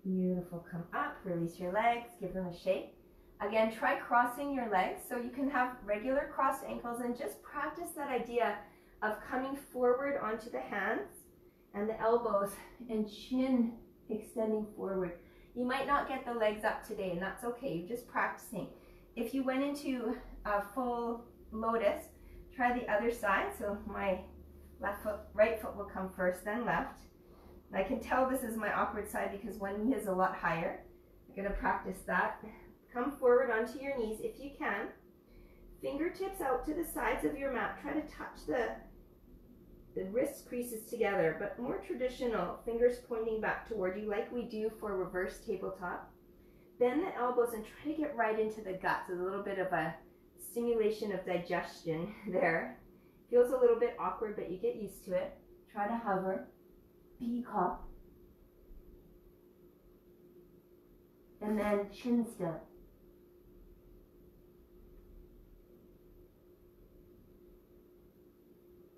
Beautiful. Come up, release your legs, give them a shake. Again, try crossing your legs so you can have regular crossed ankles, and just practice that idea of coming forward onto the hands and the elbows and chin extending forward. You might not get the legs up today, and that's okay. You're just practicing. If you went into a full lotus, try the other side. So my left foot, right foot will come first, then left. And I can tell this is my awkward side because one knee is a lot higher. I'm going to practice that. Come forward onto your knees if you can. Fingertips out to the sides of your mat. Try to touch the wrist creases together, but more traditional, fingers pointing back toward you like we do for reverse tabletop. Bend the elbows and try to get right into the guts. There's a little bit of a stimulation of digestion there. Feels a little bit awkward, but you get used to it. Try to hover, peacock, and then chin still.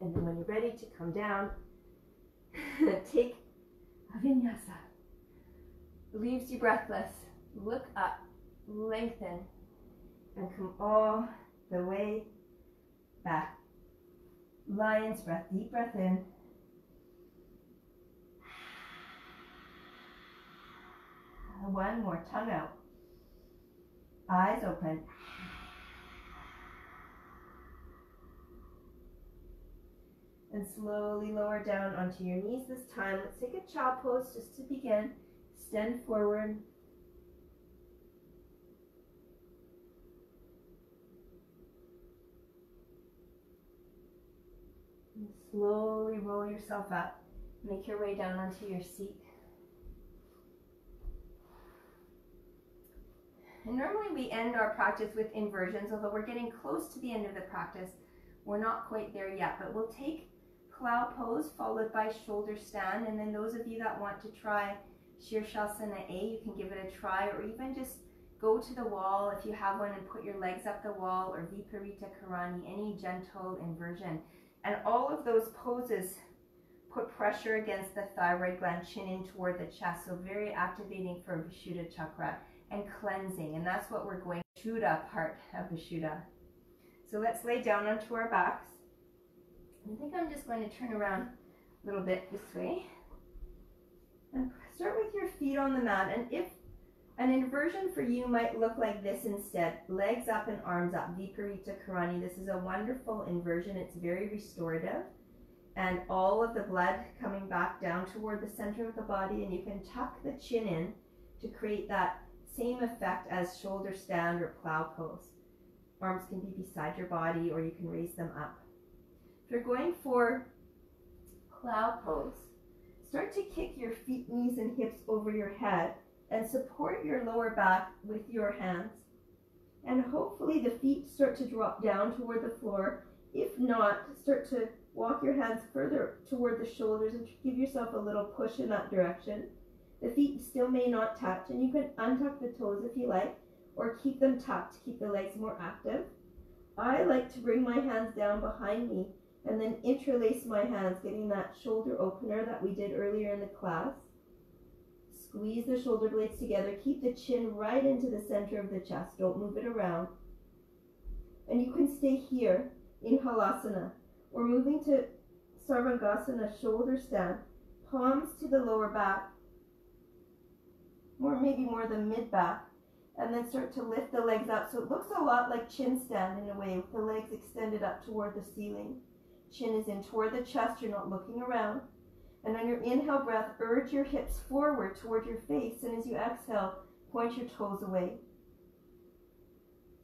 And then when you're ready to come down, take a vinyasa. Leaves you breathless. Look up, lengthen, and come all the way back. Lion's breath, deep breath in. One more, tongue out. Eyes open. And slowly lower down onto your knees this time. Let's take a child pose just to begin. Extend forward. And slowly roll yourself up. Make your way down onto your seat. And normally we end our practice with inversions, although we're getting close to the end of the practice. We're not quite there yet, but we'll take plow pose followed by shoulder stand, and then those of you that want to try Shirshasana A, you can give it a try, or even just go to the wall if you have one and put your legs up the wall, or Viparita Karani, any gentle inversion. And all of those poses put pressure against the thyroid gland, chin in toward the chest. So very activating for Vishuddha chakra and cleansing. And that's what we're going to Vishuddha part of Vishuddha. So let's lay down onto our backs. I think I'm just going to turn around a little bit this way. And start with your feet on the mat. And if an inversion for you might look like this instead, legs up and arms up, Viparita Karani. This is a wonderful inversion. It's very restorative. And all of the blood coming back down toward the center of the body. And you can tuck the chin in to create that same effect as shoulder stand or plow pose. Arms can be beside your body or you can raise them up. If you're going for plow pose, start to kick your feet, knees, and hips over your head and support your lower back with your hands. And hopefully the feet start to drop down toward the floor. If not, start to walk your hands further toward the shoulders and give yourself a little push in that direction. The feet still may not touch, and you can untuck the toes if you like, or keep them tucked to keep the legs more active. I like to bring my hands down behind me and then interlace my hands, getting that shoulder opener that we did earlier in the class. Squeeze the shoulder blades together. Keep the chin right into the center of the chest. Don't move it around. And you can stay here in Halasana. We're moving to Sarvangasana, shoulder stand. Palms to the lower back, or maybe more the mid back. And then start to lift the legs up. So it looks a lot like chin stand in a way, with the legs extended up toward the ceiling. Chin is in toward the chest, you're not looking around. And on your inhale breath, urge your hips forward toward your face. And as you exhale, point your toes away.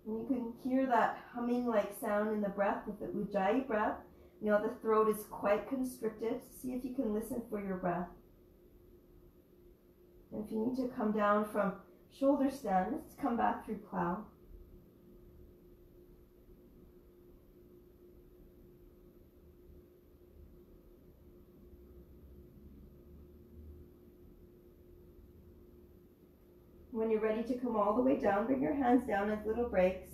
And you can hear that humming-like sound in the breath with the Ujjayi breath. You know, the throat is quite constricted. See if you can listen for your breath. And if you need to come down from shoulder stand, let's come back through plow. When you're ready to come all the way down, bring your hands down as little breaks.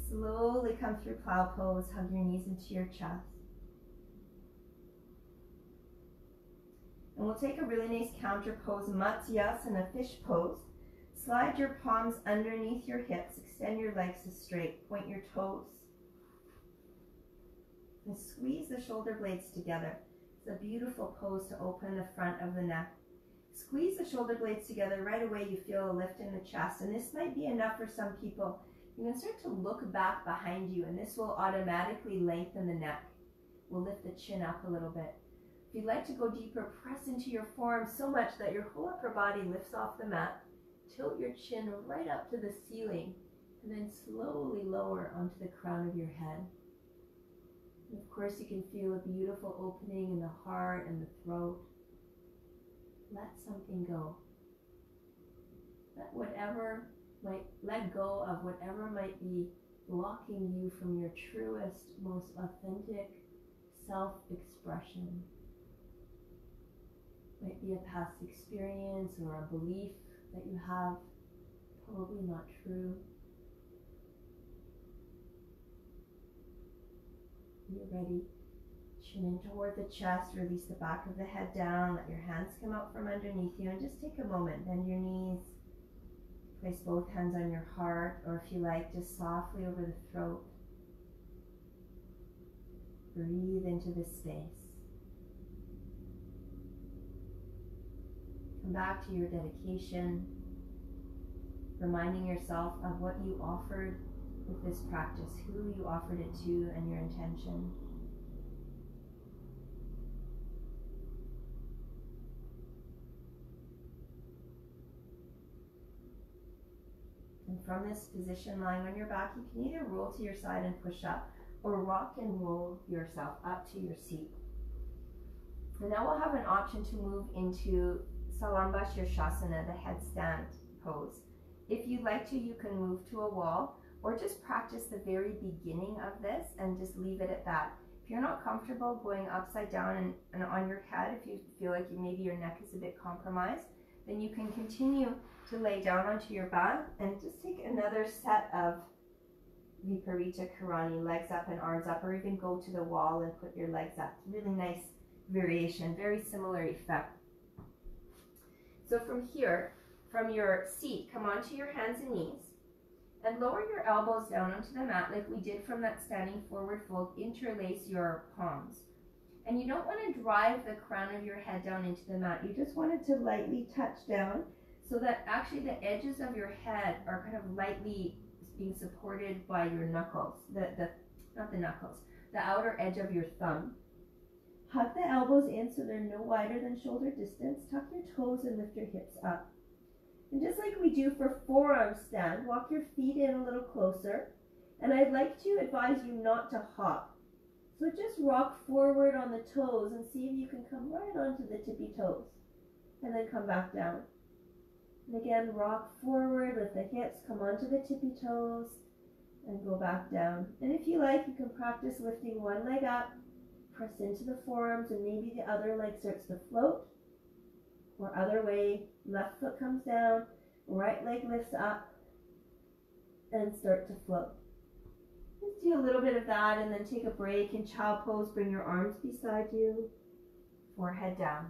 Slowly come through plow pose, hug your knees into your chest. And we'll take a really nice counter pose, Matsyasana, fish pose. Slide your palms underneath your hips, extend your legs straight, point your toes. And squeeze the shoulder blades together. It's a beautiful pose to open the front of the neck. Squeeze the shoulder blades together. Right away you feel a lift in the chest, and this might be enough for some people. You can start to look back behind you, and this will automatically lengthen the neck. We'll lift the chin up a little bit. If you'd like to go deeper, press into your forearms so much that your whole upper body lifts off the mat. Tilt your chin right up to the ceiling, and then slowly lower onto the crown of your head. And of course, you can feel a beautiful opening in the heart and the throat. Let something go. Let go of whatever might be blocking you from your truest, most authentic self-expression. Might be a past experience or a belief that you have, probably not true. You're ready. Chin in toward the chest, release the back of the head down, let your hands come out from underneath you, and just take a moment, bend your knees, place both hands on your heart, or if you like, just softly over the throat. Breathe into this space. Come back to your dedication, reminding yourself of what you offered with this practice, who you offered it to, and your intention. And from this position, lying on your back, you can either roll to your side and push up, or rock and roll yourself up to your seat. And now we'll have an option to move into Salamba Shirshasana, the headstand pose. If you'd like to, you can move to a wall, or just practice the very beginning of this and just leave it at that. If you're not comfortable going upside down and on your head, if you feel like maybe your neck is a bit compromised, then you can continue to lay down onto your back and just take another set of Viparita Karani, legs up and arms up, or even go to the wall and put your legs up. Really nice variation, very similar effect. So from here, from your seat, come onto your hands and knees and lower your elbows down onto the mat like we did from that standing forward fold. Interlace your palms. And you don't want to drive the crown of your head down into the mat. You just want it to lightly touch down so that actually the edges of your head are kind of lightly being supported by your knuckles. Not the knuckles, the outer edge of your thumb. Hug the elbows in so they're no wider than shoulder distance. Tuck your toes and lift your hips up. And just like we do for forearm stand, walk your feet in a little closer. And I'd like to advise you not to hop. So just rock forward on the toes and see if you can come right onto the tippy toes. And then come back down. And again, rock forward, lift the hips, come onto the tippy toes, and go back down. And if you like, you can practice lifting one leg up, press into the forearms, and maybe the other leg starts to float. Or other way, left foot comes down, right leg lifts up, and start to float. Just do a little bit of that, and then take a break in child pose. Bring your arms beside you, forehead down.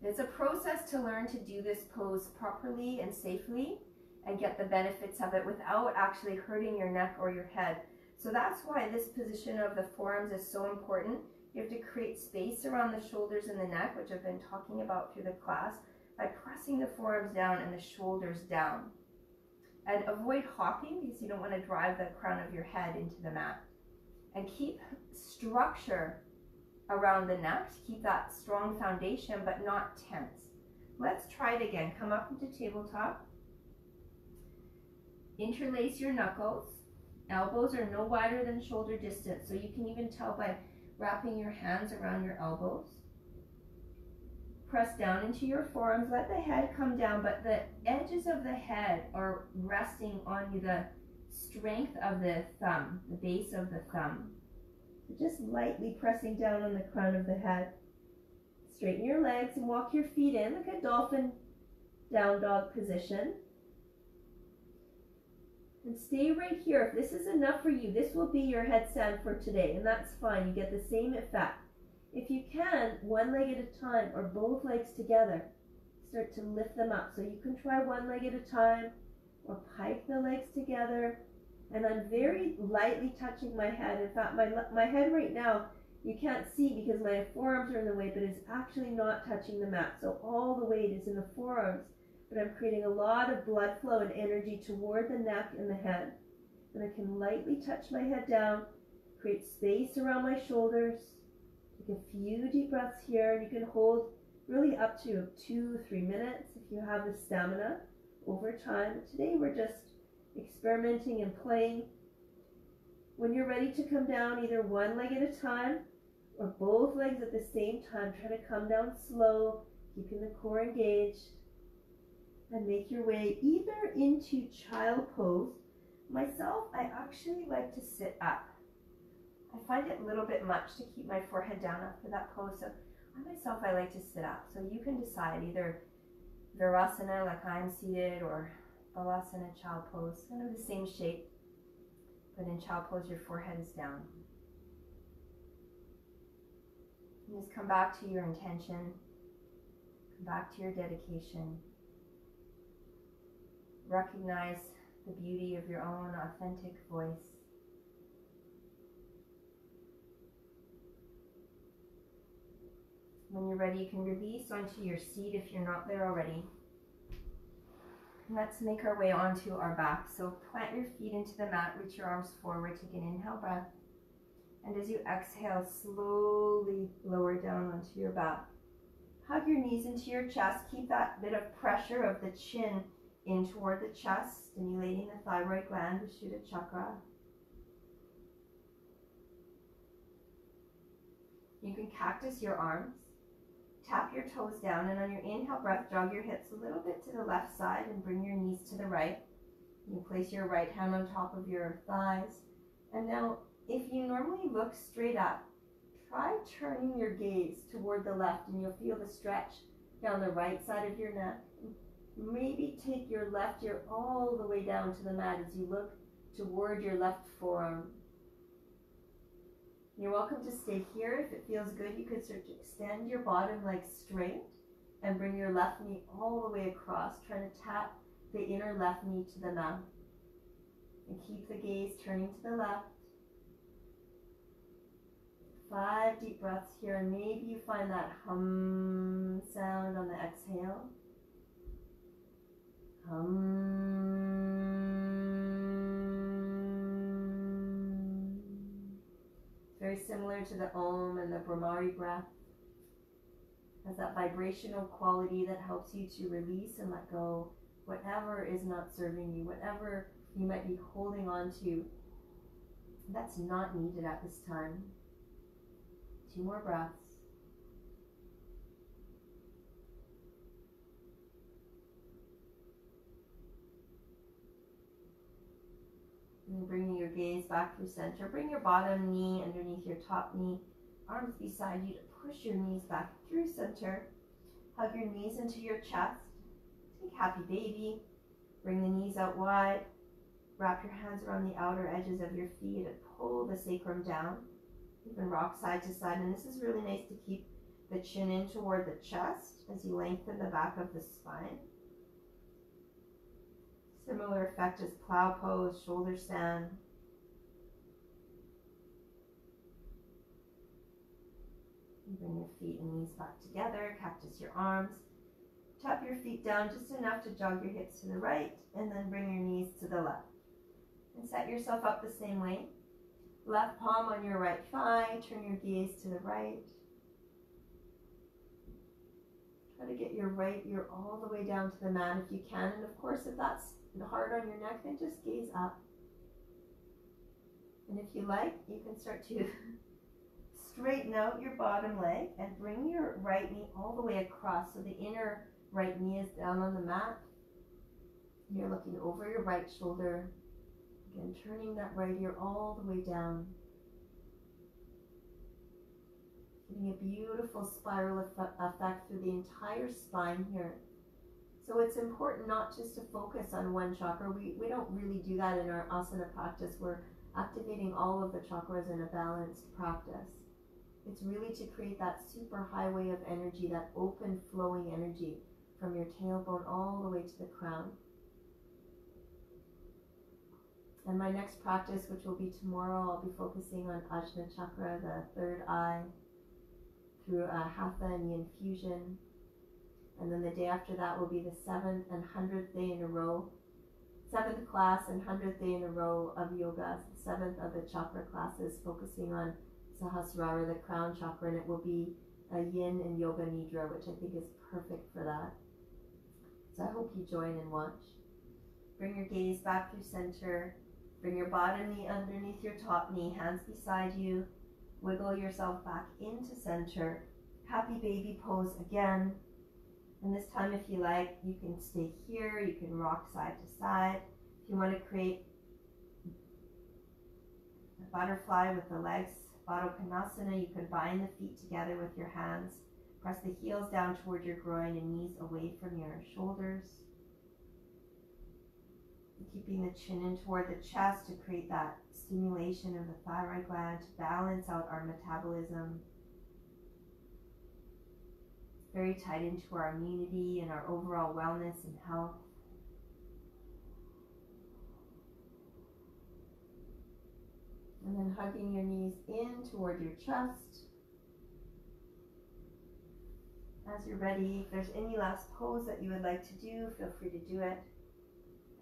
It's a process to learn to do this pose properly and safely and get the benefits of it without actually hurting your neck or your head. So that's why this position of the forearms is so important. You have to create space around the shoulders and the neck, which I've been talking about through the class, by pressing the forearms down and the shoulders down. And avoid hopping because you don't want to drive the crown of your head into the mat. And keep structure around the neck to keep that strong foundation, but not tense. Let's try it again. Come up into tabletop. Interlace your knuckles. Elbows are no wider than shoulder distance, so you can even tell by wrapping your hands around your elbows. Press down into your forearms. Let the head come down, but the edges of the head are resting on the strength of the thumb, the base of the thumb. Just lightly pressing down on the crown of the head. Straighten your legs and walk your feet in like a dolphin down dog position. And stay right here. If this is enough for you, this will be your headstand for today, and that's fine. You get the same effect. If you can, one leg at a time or both legs together, start to lift them up. So you can try one leg at a time or pike the legs together. And I'm very lightly touching my head. In fact, my head right now, you can't see because my forearms are in the way, but it's actually not touching the mat. So all the weight is in the forearms, but I'm creating a lot of blood flow and energy toward the neck and the head. And I can lightly touch my head down, create space around my shoulders. Take a few deep breaths here, and you can hold really up to 2-3 minutes if you have the stamina over time. Today we're just experimenting and playing. When you're ready to come down, either one leg at a time or both legs at the same time, try to come down slow, keeping the core engaged, and make your way either into child pose. Myself, I actually like to sit up. I find it a little bit much to keep my forehead down after that pose, so I like to sit up. So you can decide either Virasana, like I'm seated, or Balasana, child pose, kind of the same shape, but in child pose your forehead is down. And just come back to your intention, come back to your dedication. Recognize the beauty of your own authentic voice. When you're ready, you can release onto your seat if you're not there already. Let's make our way onto our back. So plant your feet into the mat, reach your arms forward, take an inhale breath. And as you exhale, slowly lower down onto your back. Hug your knees into your chest. Keep that bit of pressure of the chin in toward the chest, stimulating the thyroid gland, Vishuddha chakra. You can cactus your arms. Tap your toes down, and on your inhale breath, jog your hips a little bit to the left side and bring your knees to the right. You place your right hand on top of your thighs. And now, if you normally look straight up, try turning your gaze toward the left, and you'll feel the stretch down the right side of your neck. Maybe take your left ear all the way down to the mat as you look toward your left forearm. You're welcome to stay here. If it feels good, you could start to extend your bottom leg straight and bring your left knee all the way across, trying to tap the inner left knee to the mat. And keep the gaze turning to the left. 5 deep breaths here, and maybe you find that hum sound on the exhale. Hum. Very similar to the Om and the Brahmari breath. Has that vibrational quality that helps you to release and let go whatever is not serving you, whatever you might be holding on to that's not needed at this time. 2 more breaths. And bringing your gaze back through center. Bring your bottom knee underneath your top knee. Arms beside you to push your knees back through center. Hug your knees into your chest. Take happy baby. Bring the knees out wide. Wrap your hands around the outer edges of your feet and pull the sacrum down. You can rock side to side, and this is really nice to keep the chin in toward the chest as you lengthen the back of the spine. Similar effect as plow pose, shoulder stand. You bring your feet and knees back together, cactus your arms. Tap your feet down just enough to jog your hips to the right, and then bring your knees to the left. And set yourself up the same way. Left palm on your right thigh, turn your gaze to the right. Try to get your right ear all the way down to the mat if you can. And of course, if that's hard on your neck, then just gaze up. And if you like, you can start to straighten out your bottom leg and bring your right knee all the way across. So the inner right knee is down on the mat. You're looking over your right shoulder. Again, turning that right ear all the way down. Getting a beautiful spiral effect through the entire spine here. So it's important not just to focus on one chakra. We don't really do that in our asana practice. We're activating all of the chakras in a balanced practice. It's really to create that super highway of energy, that open flowing energy from your tailbone all the way to the crown. And my next practice, which will be tomorrow, I'll be focusing on Ajna Chakra, the third eye, through a Hatha and Yin fusion. And then the day after that will be the 7th and 100th day in a row, 7th class and 100th day in a row of yoga, 7th of the chakra classes, focusing on Sahasrara, the crown chakra, and it will be a Yin and Yoga Nidra, which I think is perfect for that. So I hope you join and watch. Bring your gaze back through center. Bring your bottom knee underneath your top knee, hands beside you. Wiggle yourself back into center. Happy baby pose again. And this time, if you like, you can stay here. You can rock side to side. If you want to create a butterfly with the legs, Baddha Konasana, you can bind the feet together with your hands. Press the heels down toward your groin and knees away from your shoulders. Keeping the chin in toward the chest to create that stimulation of the thyroid gland to balance out our metabolism. Very tied into our immunity and our overall wellness and health. And then hugging your knees in toward your chest. As you're ready, if there's any last pose that you would like to do, feel free to do it.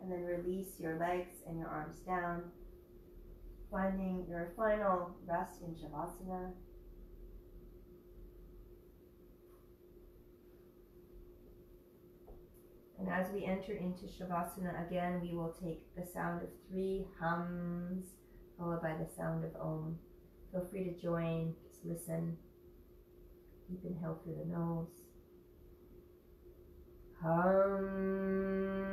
And then release your legs and your arms down, finding your final rest in Shavasana. And as we enter into Shavasana again, we will take the sound of 3 hums, followed by the sound of Om. Feel free to join, just listen. Deep inhale through the nose. Hum.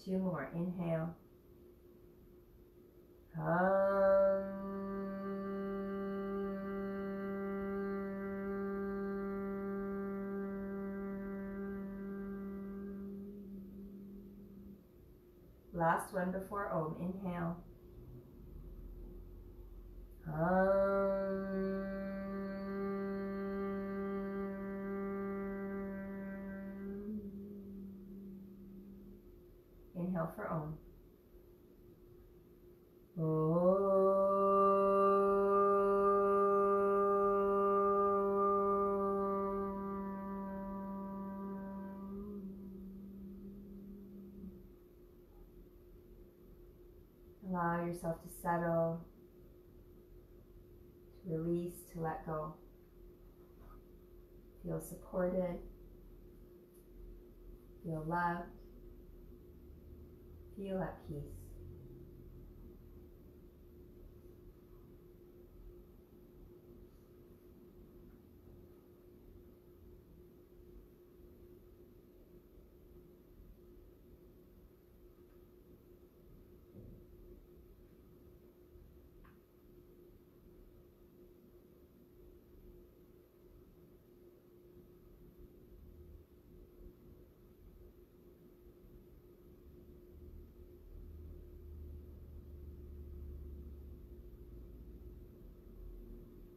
2 more. Inhale. Last one before Om. Inhale. Inhale for Om. Allow yourself to settle, to release, to let go. Feel supported, feel loved, feel at peace.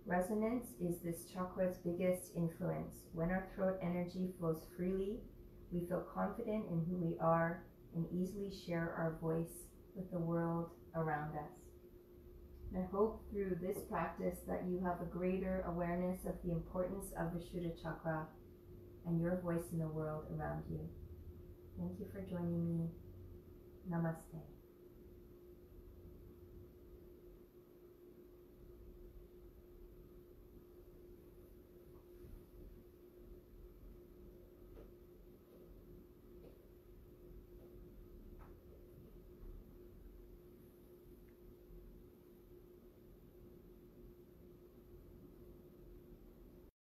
Resonance is this chakra's biggest influence. When our throat energy flows freely, we feel confident in who we are and easily share our voice with the world around us. And I hope through this practice that you have a greater awareness of the importance of the Vishuddha chakra and your voice in the world around you. Thank you for joining me. Namaste.